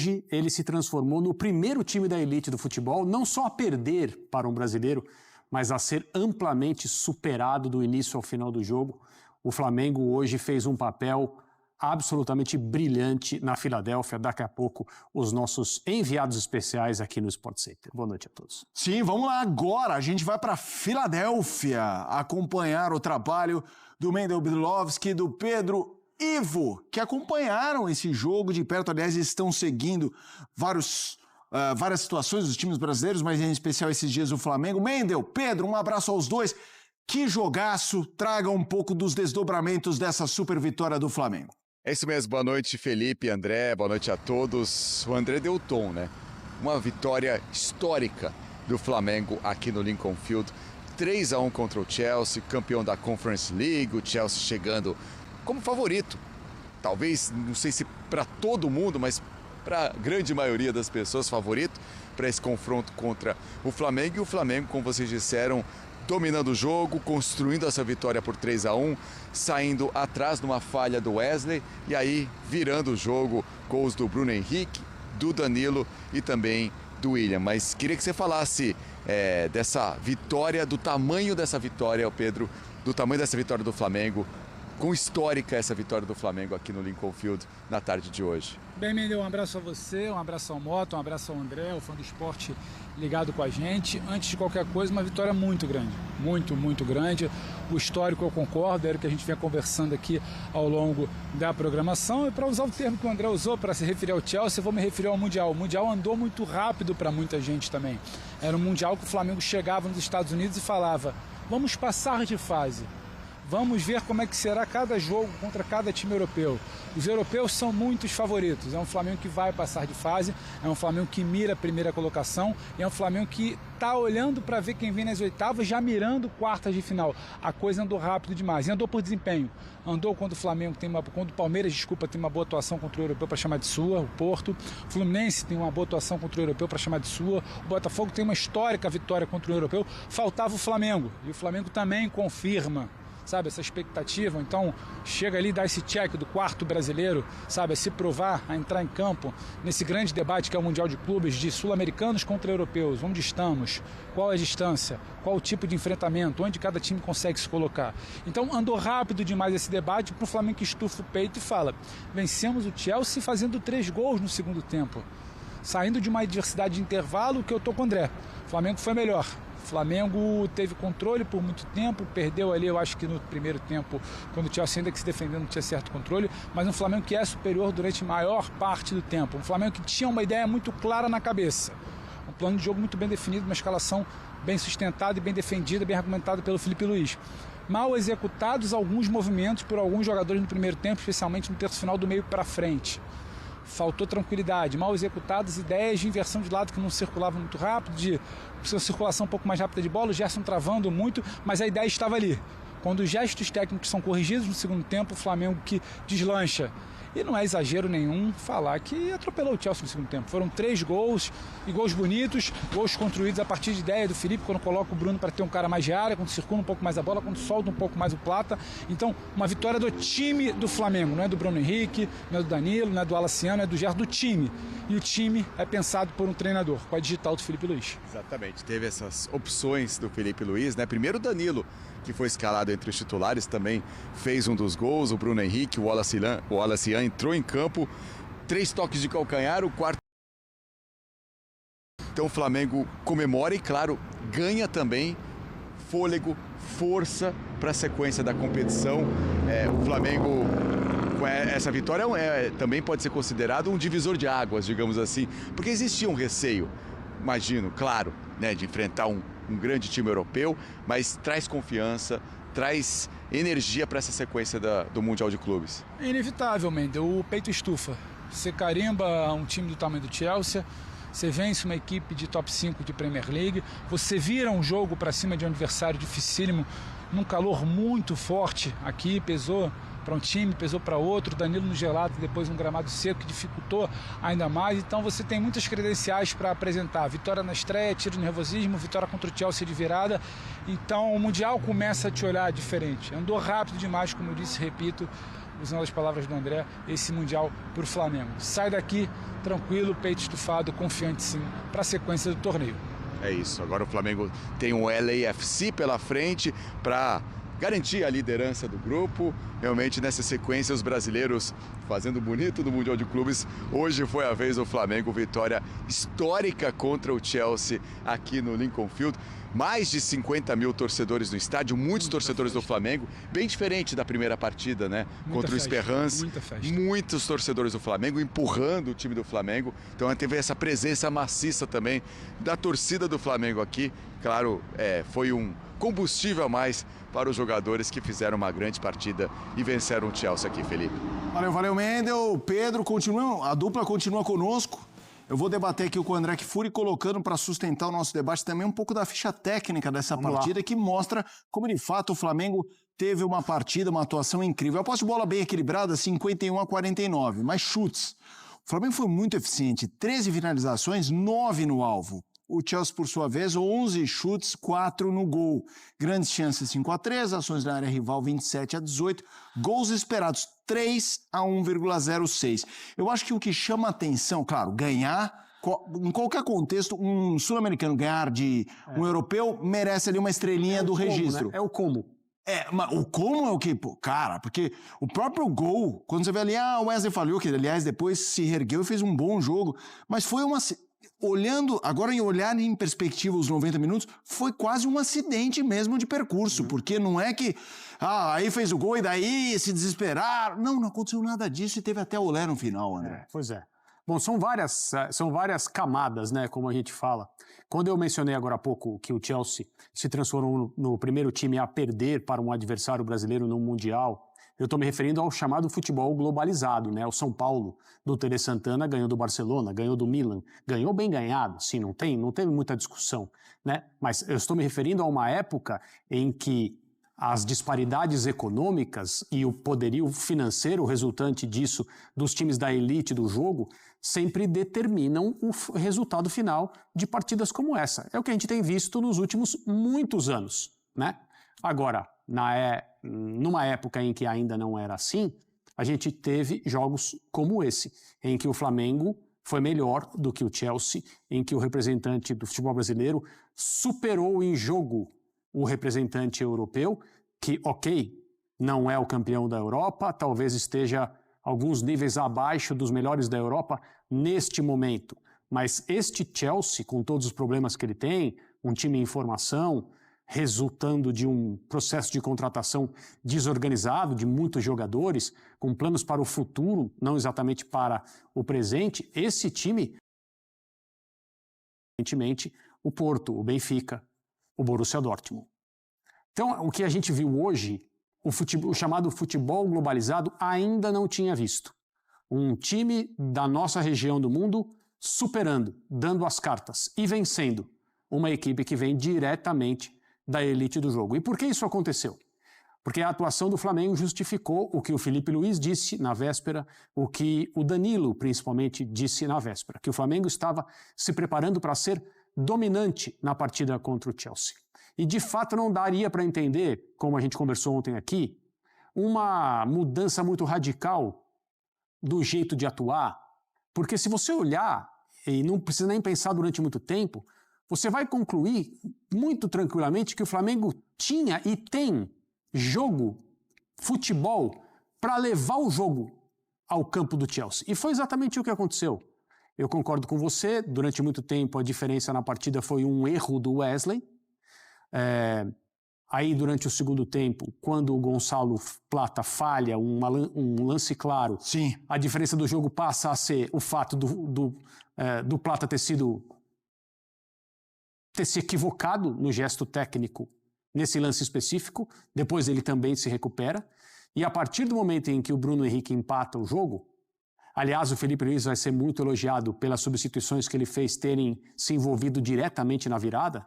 Hoje ele se transformou no primeiro time da elite do futebol, não só a perder para um brasileiro, mas a ser amplamente superado do início ao final do jogo. O Flamengo hoje fez um papel absolutamente brilhante na Filadélfia. Daqui a pouco, os nossos enviados especiais aqui no Sport Center. Boa noite a todos. Sim, vamos lá agora. A gente vai para Filadélfia acompanhar o trabalho do Mendel Brailovsky e do Pedro Ivo, que acompanharam esse jogo de perto. Aliás, estão seguindo várias situações dos times brasileiros, mas em especial esses dias o Flamengo. Mendel, Pedro, um abraço aos dois. Que jogaço, traga um pouco dos desdobramentos dessa super vitória do Flamengo. É isso mesmo, boa noite Felipe, André, boa noite a todos. O André deu o tom, né? Uma vitória histórica do Flamengo aqui no Lincoln Field. 3-1 contra o Chelsea, campeão da Conference League, o Chelsea chegando como favorito. Talvez, não sei se para todo mundo, mas para a grande maioria das pessoas, favorito para esse confronto contra o Flamengo. E o Flamengo, como vocês disseram, dominando o jogo, construindo essa vitória por 3-1, saindo atrás numa falha do Wesley e aí virando o jogo, gols do Bruno Henrique, do Danilo e também do William. Mas queria que você falasse dessa vitória, do tamanho dessa vitória, Pedro, do tamanho dessa vitória do Flamengo, quão histórica essa vitória do Flamengo aqui no Lincoln Field na tarde de hoje. Bem, Mendel, um abraço a você, um abraço ao Mota, um abraço ao André, o fã do esporte ligado com a gente. Antes de qualquer coisa, uma vitória muito grande, muito grande. O histórico eu concordo, era o que a gente vinha conversando aqui ao longo da programação. E para usar o termo que o André usou para se referir ao Chelsea, eu vou me referir ao Mundial. O Mundial andou muito rápido para muita gente também. Era um Mundial que o Flamengo chegava nos Estados Unidos e falava: vamos passar de fase. Vamos ver como é que será cada jogo contra cada time europeu. Os europeus são muitos favoritos. É um Flamengo que vai passar de fase, é um Flamengo que mira a primeira colocação, e é um Flamengo que está olhando para ver quem vem nas oitavas, já mirando quartas de final. A coisa andou rápido demais. E andou por desempenho. Andou quando o Palmeiras, tem uma boa atuação contra o europeu para chamar de sua, o Porto. O Fluminense tem uma boa atuação contra o europeu para chamar de sua. O Botafogo tem uma histórica vitória contra o europeu. Faltava o Flamengo. E o Flamengo também confirma, sabe, essa expectativa. Então chega ali, dá esse check do quarto brasileiro, sabe, a se provar, a entrar em campo nesse grande debate que é o Mundial de Clubes, de sul-americanos contra europeus. Onde estamos? Qual é a distância? Qual o tipo de enfrentamento? Onde cada time consegue se colocar? Então andou rápido demais esse debate para o Flamengo, que estufa o peito e fala: vencemos o Chelsea fazendo 3 gols no segundo tempo, saindo de uma adversidade de intervalo, que eu tô com o André. O Flamengo foi melhor. O Flamengo teve controle por muito tempo, perdeu ali, eu acho que no primeiro tempo, quando o Chelsea ainda que se defendeu não tinha certo controle, mas um Flamengo que é superior durante a maior parte do tempo. Um Flamengo que tinha uma ideia muito clara na cabeça. Um plano de jogo muito bem definido, uma escalação bem sustentada e bem defendida, bem argumentada pelo Felipe Luiz. Mal executados alguns movimentos por alguns jogadores no primeiro tempo, especialmente no terço final do meio para frente. Faltou tranquilidade, mal executadas ideias de inversão de lado que não circulavam muito rápido, de circulação um pouco mais rápida de bola, o Gerson travando muito, mas a ideia estava ali. Quando os gestos técnicos são corrigidos no segundo tempo, o Flamengo que deslancha. E não é exagero nenhum falar que atropelou o Chelsea no segundo tempo. Foram 3 gols, e gols bonitos, gols construídos a partir de ideia do Felipe, quando coloca o Bruno para ter um cara mais de área, quando circula um pouco mais a bola, quando solta um pouco mais o Plata. Então, uma vitória do time do Flamengo, não é do Bruno Henrique, não é do Danilo, não é do Alaciano, não é do Gerson, do time. E o time é pensado por um treinador, com a digital do Felipe Luiz. Exatamente, teve essas opções do Felipe Luiz, né? Primeiro o Danilo, que foi escalado entre os titulares, também fez um dos gols. O Bruno Henrique, o Alacian entrou em campo, 3 toques de calcanhar, o quarto. Então o Flamengo comemora e, claro, ganha também fôlego, força para a sequência da competição. O Flamengo, com essa vitória, também pode ser considerado um divisor de águas, digamos assim, porque existia um receio, imagino, claro, né, de enfrentar um grande time europeu, mas traz confiança, traz energia para essa sequência do Mundial de Clubes. É inevitável, Mendel, o peito estufa. Você carimba um time do tamanho do Chelsea, você vence uma equipe de top 5 de Premier League, você vira um jogo para cima de um adversário dificílimo, num calor muito forte aqui, pesou para um time, pesou para outro, Danilo no gelado, depois um gramado seco que dificultou ainda mais. Então você tem muitas credenciais para apresentar: vitória na estreia, tiro de nervosismo, vitória contra o Chelsea de virada. Então o Mundial começa a te olhar diferente. Andou rápido demais, como eu disse, repito. usando as palavras do André, esse Mundial para o Flamengo. Sai daqui tranquilo, peito estufado, confiante sim, para a sequência do torneio. É isso, agora o Flamengo tem um LAFC pela frente para garantir a liderança do grupo. Realmente nessa sequência os brasileiros fazendo bonito no Mundial de Clubes. Hoje foi a vez do Flamengo, vitória histórica contra o Chelsea aqui no Lincoln Field. Mais de 50 mil torcedores no estádio, muitos torcedores do Flamengo, bem diferente da primeira partida, né? Contra o Esperance. Muitos torcedores do Flamengo empurrando o time do Flamengo. Então teve essa presença maciça também da torcida do Flamengo aqui. Claro, foi um combustível a mais para os jogadores que fizeram uma grande partida e venceram o Chelsea aqui, Felipe. Valeu, Mendel. Pedro, a dupla continua conosco. Eu vou debater aqui com o André Kfouri, colocando para sustentar o nosso debate também um pouco da ficha técnica dessa partida, que mostra como, de fato, o Flamengo teve uma partida, uma atuação incrível. A posse de bola bem equilibrada, 51-49, mas chutes. O Flamengo foi muito eficiente, 13 finalizações, 9 no alvo. O Chelsea, por sua vez, 11 chutes, 4 no gol. Grandes chances, 5-3, ações na área rival, 27-18. Gols esperados, 3-1,06. Eu acho que o que chama a atenção, claro, ganhar, em qualquer contexto, um sul-americano ganhar de um europeu merece ali uma estrelinha do registro. Né? É o como. Mas o como é o que, cara, porque o próprio gol, quando você vê ali, o Wesley falhou, que aliás depois se reergueu e fez um bom jogo, mas foi uma... Olhar em perspectiva os 90 minutos, foi quase um acidente mesmo de percurso, porque não é que, aí fez o gol e daí se desesperaram. Não aconteceu nada disso e teve até olé no final, André. Pois é. Bom, são várias camadas, né, como a gente fala. Quando eu mencionei agora há pouco que o Chelsea se transformou no primeiro time a perder para um adversário brasileiro no Mundial, eu estou me referindo ao chamado futebol globalizado, né? O São Paulo, do Tele Santana, ganhou do Barcelona, ganhou do Milan, ganhou bem ganhado, sim, não teve muita discussão, né? Mas eu estou me referindo a uma época em que as disparidades econômicas e o poderio financeiro resultante disso dos times da elite do jogo sempre determinam o resultado final de partidas como essa. É o que a gente tem visto nos últimos muitos anos, né? Agora, numa época em que ainda não era assim, a gente teve jogos como esse, em que o Flamengo foi melhor do que o Chelsea, em que o representante do futebol brasileiro superou em jogo o representante europeu, que, não é o campeão da Europa, talvez esteja alguns níveis abaixo dos melhores da Europa neste momento. Mas este Chelsea, com todos os problemas que ele tem, um time em formação, resultando de um processo de contratação desorganizado, de muitos jogadores, com planos para o futuro, não exatamente para o presente, esse time, evidentemente, o Porto, o Benfica, o Borussia Dortmund. Então, o que a gente viu hoje, o chamado futebol globalizado, ainda não tinha visto. Um time da nossa região do mundo superando, dando as cartas e vencendo uma equipe que vem diretamente da elite do jogo. E por que isso aconteceu? Porque a atuação do Flamengo justificou o que o Felipe Luiz disse na véspera, o que o Danilo, principalmente, disse na véspera, que o Flamengo estava se preparando para ser dominante na partida contra o Chelsea. E, de fato, não daria para entender, como a gente conversou ontem aqui, uma mudança muito radical do jeito de atuar, porque se você olhar, e não precisa nem pensar durante muito tempo, você vai concluir muito tranquilamente que o Flamengo tinha e tem jogo, futebol, para levar o jogo ao campo do Chelsea. E foi exatamente o que aconteceu. Eu concordo com você, durante muito tempo a diferença na partida foi um erro do Wesley. Aí durante o segundo tempo, quando o Gonçalo Plata falha um lance claro, sim, a diferença do jogo passa a ser o fato do Plata ter se equivocado no gesto técnico nesse lance específico, depois ele também se recupera, e a partir do momento em que o Bruno Henrique empata o jogo, aliás, o Felipe Luiz vai ser muito elogiado pelas substituições que ele fez terem se envolvido diretamente na virada,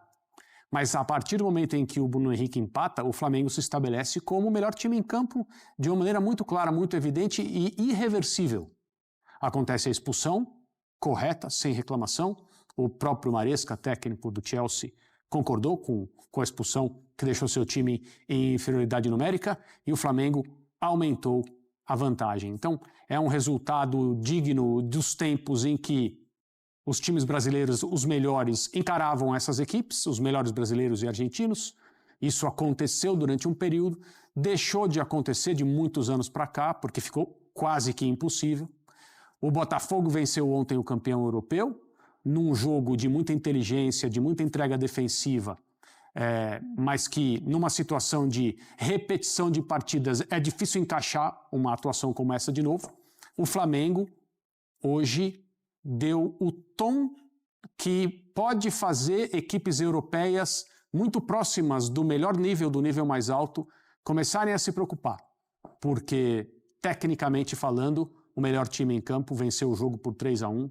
mas a partir do momento em que o Bruno Henrique empata, o Flamengo se estabelece como o melhor time em campo de uma maneira muito clara, muito evidente e irreversível. Acontece a expulsão, correta, sem reclamação. O próprio Maresca, técnico do Chelsea, concordou com a expulsão que deixou seu time em inferioridade numérica e o Flamengo aumentou a vantagem. Então, é um resultado digno dos tempos em que os times brasileiros, os melhores, encaravam essas equipes, os melhores brasileiros e argentinos. Isso aconteceu durante um período, deixou de acontecer de muitos anos para cá, porque ficou quase que impossível. O Botafogo venceu ontem o campeão europeu, num jogo de muita inteligência, de muita entrega defensiva, mas que numa situação de repetição de partidas é difícil encaixar uma atuação como essa de novo. O Flamengo hoje deu o tom que pode fazer equipes europeias muito próximas do melhor nível, do nível mais alto, começarem a se preocupar, porque tecnicamente falando, o melhor time em campo venceu o jogo por 3-1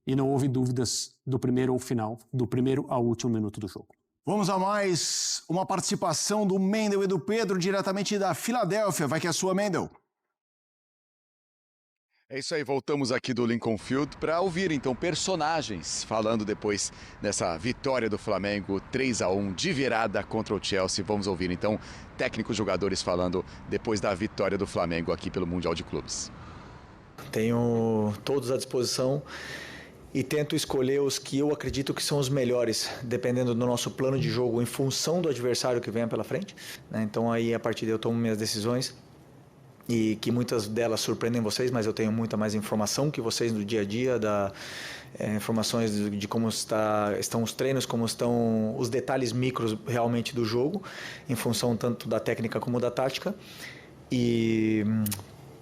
e não houve dúvidas do primeiro ao final, do primeiro ao último minuto do jogo. Vamos a mais uma participação do Mendel e do Pedro, diretamente da Filadélfia. Vai que é a sua, Mendel. É isso aí, voltamos aqui do Lincoln Field para ouvir então personagens falando depois dessa vitória do Flamengo 3-1 de virada contra o Chelsea. Vamos ouvir então técnicos, jogadores falando depois da vitória do Flamengo aqui pelo Mundial de Clubes. Tenho todos à disposição e tento escolher os que eu acredito que são os melhores, dependendo do nosso plano de jogo, em função do adversário que venha pela frente, né? Então aí a partir daí eu tomo minhas decisões e que muitas delas surpreendem vocês, mas eu tenho muita mais informação que vocês no dia a dia, informações de como estão os treinos, como estão os detalhes micros realmente do jogo, em função tanto da técnica como da tática. E,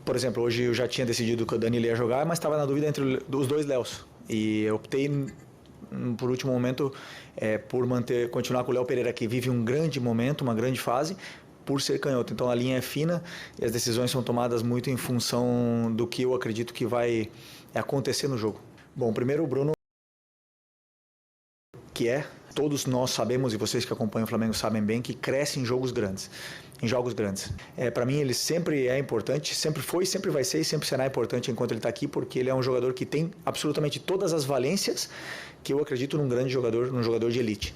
por exemplo, hoje eu já tinha decidido que o Danilo ia jogar, mas estava na dúvida entre os dois Léos. E eu optei, por último momento, por continuar com o Léo Pereira, que vive um grande momento, uma grande fase, por ser canhoto. Então a linha é fina e as decisões são tomadas muito em função do que eu acredito que vai acontecer no jogo. Bom, primeiro o Bruno, todos nós sabemos, e vocês que acompanham o Flamengo sabem bem, que cresce em jogos grandes. Para mim ele sempre é importante, sempre foi, sempre vai ser e sempre será importante enquanto ele está aqui, porque ele é um jogador que tem absolutamente todas as valências que eu acredito num grande jogador, num jogador de elite,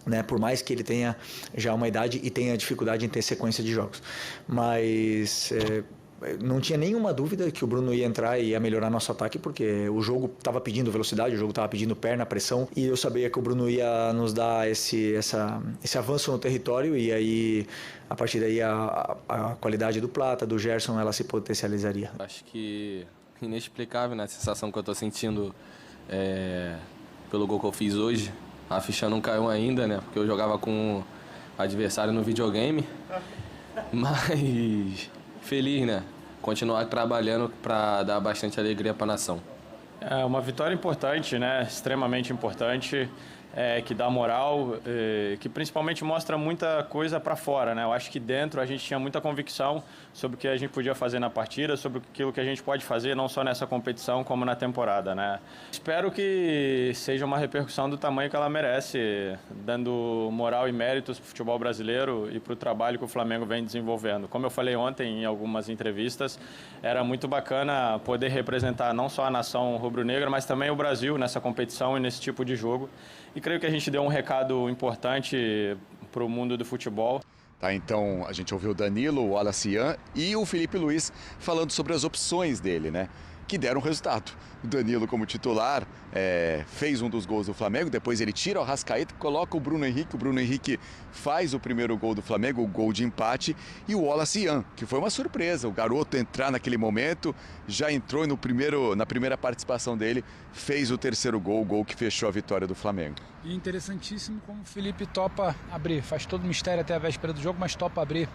né? Por mais que ele tenha já uma idade e tenha dificuldade em ter sequência de jogos. Mas não tinha nenhuma dúvida que o Bruno ia entrar e ia melhorar nosso ataque, porque o jogo estava pedindo velocidade, o jogo estava pedindo perna, pressão, e eu sabia que o Bruno ia nos dar esse avanço no território, e aí a partir daí a qualidade do Plata, do Gerson, ela se potencializaria. Acho que inexplicável, né? A sensação que eu estou sentindo pelo gol que eu fiz hoje. A ficha não caiu ainda, né? Porque eu jogava com o adversário no videogame. Mas feliz, né? Continuar trabalhando para dar bastante alegria para a nação. É uma vitória importante, né? Extremamente importante, que dá moral, que principalmente mostra muita coisa para fora, né? Eu acho que dentro a gente tinha muita convicção sobre o que a gente podia fazer na partida, sobre aquilo que a gente pode fazer não só nessa competição como na temporada, né? Espero que seja uma repercussão do tamanho que ela merece, dando moral e méritos para o futebol brasileiro e para o trabalho que o Flamengo vem desenvolvendo. Como eu falei ontem em algumas entrevistas, era muito bacana poder representar não só a nação rubro-negra, mas também o Brasil nessa competição e nesse tipo de jogo. E creio que a gente deu um recado importante para o mundo do futebol. Tá, então a gente ouviu o Danilo, o Wallace Ian e o Felipe Luiz falando sobre as opções dele, né? Que deram resultado. O Danilo como titular fez um dos gols do Flamengo, depois ele tira o Arrascaeta, coloca o Bruno Henrique faz o primeiro gol do Flamengo, o gol de empate, e o Wallace Ian, que foi uma surpresa, o garoto entrar naquele momento, já entrou na primeira participação dele, fez o terceiro gol, o gol que fechou a vitória do Flamengo. E interessantíssimo como o Felipe topa abrir, faz todo o mistério até a véspera do jogo, mas topa abrir.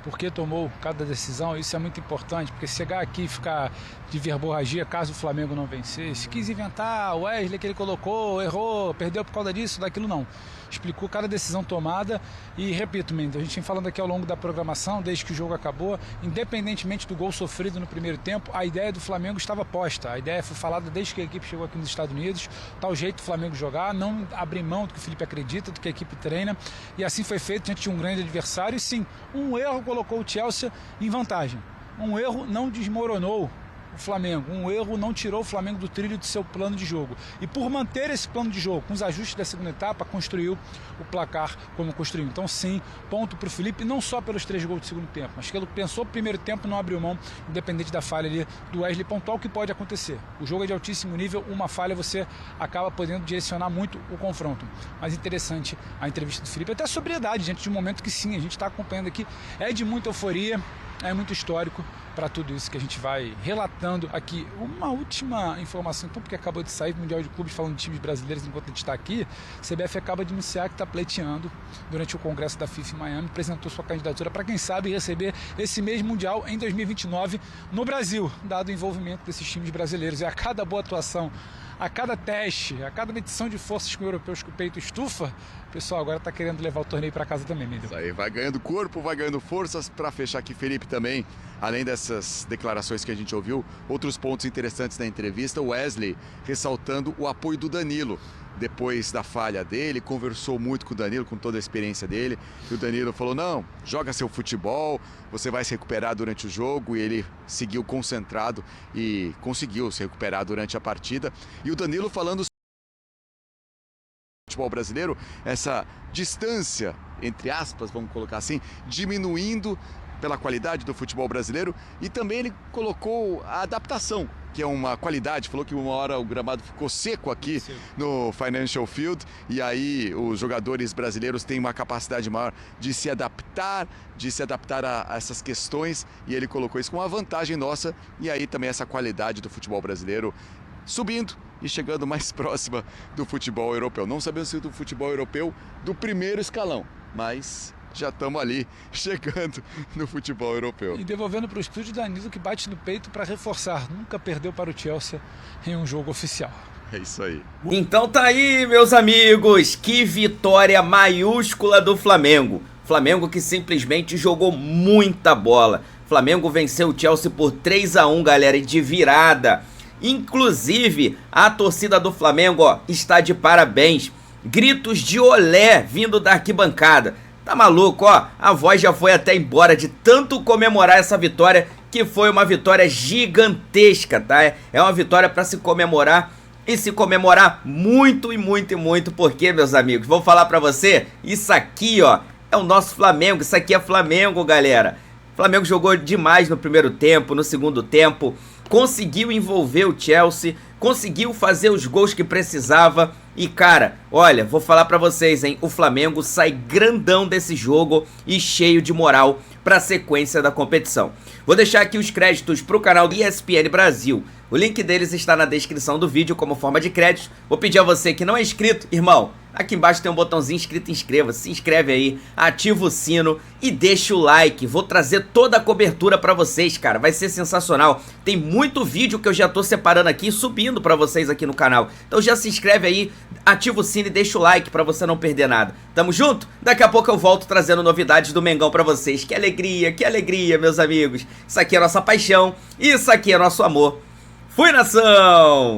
Porque tomou cada decisão, isso é muito importante, porque chegar aqui e ficar de verborragia caso o Flamengo não vencesse, quis inventar o Wesley que ele colocou, errou, perdeu por causa disso, daquilo não. Explicou cada decisão tomada e, repito, Mendes, a gente vem falando aqui ao longo da programação, desde que o jogo acabou, independentemente do gol sofrido no primeiro tempo, a ideia do Flamengo estava posta, a ideia foi falada desde que a equipe chegou aqui nos Estados Unidos, tal jeito do Flamengo jogar, não abrir mão do que o Felipe acredita, do que a equipe treina, e assim foi feito diante de um grande adversário, e sim, um erro colocou o Chelsea em vantagem, um erro não desmoronou o Flamengo. Um erro não tirou o Flamengo do trilho do seu plano de jogo. E por manter esse plano de jogo, com os ajustes da segunda etapa, construiu o placar como construiu. Então sim, ponto para o Felipe, não só pelos 3 gols do segundo tempo, mas que ele pensou o primeiro tempo, não abriu mão, independente da falha ali do Wesley, pontual, que pode acontecer. O jogo é de altíssimo nível, uma falha você acaba podendo direcionar muito o confronto. Mas interessante a entrevista do Felipe, até a sobriedade, diante de um momento que sim, a gente está acompanhando aqui, é de muita euforia, é muito histórico para tudo isso que a gente vai relatando aqui. Uma última informação, então, porque acabou de sair do Mundial de Clubes falando de times brasileiros enquanto a gente está aqui, a CBF acaba de anunciar que está pleiteando durante o congresso da FIFA em Miami, apresentou sua candidatura para, quem sabe, receber esse mesmo Mundial em 2029 no Brasil, dado o envolvimento desses times brasileiros. E a cada boa atuação, a cada teste, a cada medição de forças com europeus que o peito estufa, o pessoal agora está querendo levar o torneio para casa também, Mendel. Isso aí, vai ganhando corpo, vai ganhando forças. Para fechar aqui, Felipe, também, além dessas declarações que a gente ouviu, outros pontos interessantes da entrevista, o Wesley ressaltando o apoio do Danilo. Depois da falha dele, conversou muito com o Danilo, com toda a experiência dele, e o Danilo falou, não, joga seu futebol, você vai se recuperar durante o jogo, e ele seguiu concentrado e conseguiu se recuperar durante a partida. E o Danilo falando sobre o futebol brasileiro, essa distância, entre aspas, vamos colocar assim, diminuindo pela qualidade do futebol brasileiro, e também ele colocou a adaptação, que é uma qualidade. Falou que uma hora o gramado ficou seco aqui no Financial Field, e aí os jogadores brasileiros têm uma capacidade maior de se adaptar a essas questões, e ele colocou isso como uma vantagem nossa, e aí também essa qualidade do futebol brasileiro subindo e chegando mais próxima do futebol europeu. Não sabemos se do futebol europeu do primeiro escalão, mas já estamos ali, chegando no futebol europeu. E devolvendo para o estúdio Danilo, que bate no peito para reforçar. Nunca perdeu para o Chelsea em um jogo oficial. É isso aí. Então tá aí, meus amigos, que vitória maiúscula do Flamengo. Flamengo que simplesmente jogou muita bola. Flamengo venceu o Chelsea por 3-1, galera, e de virada. Inclusive, a torcida do Flamengo, ó, está de parabéns. Gritos de olé vindo da arquibancada. Tá maluco, ó? A voz já foi até embora de tanto comemorar essa vitória, que foi uma vitória gigantesca, tá? É uma vitória para se comemorar, e se comemorar muito e muito e muito, porque, meus amigos, vou falar pra você, isso aqui, ó, é o nosso Flamengo, isso aqui é Flamengo, galera. O Flamengo jogou demais no primeiro tempo, no segundo tempo, conseguiu envolver o Chelsea, conseguiu fazer os gols que precisava. E cara, olha, vou falar pra vocês, hein, o Flamengo sai grandão desse jogo e cheio de moral pra sequência da competição. Vou deixar aqui os créditos pro canal do ESPN Brasil. O link deles está na descrição do vídeo como forma de crédito. Vou pedir a você que não é inscrito, irmão, aqui embaixo tem um botãozinho escrito inscreva-se, se inscreve aí, ativa o sino e deixa o like. Vou trazer toda a cobertura pra vocês, cara, vai ser sensacional. Tem muito vídeo que eu já tô separando aqui e subindo pra vocês aqui no canal. Então já se inscreve aí, ativa o sino e deixa o like pra você não perder nada. Tamo junto? Daqui a pouco eu volto trazendo novidades do Mengão pra vocês. Que alegria, meus amigos. Isso aqui é nossa paixão, isso aqui é nosso amor. Fui, nação!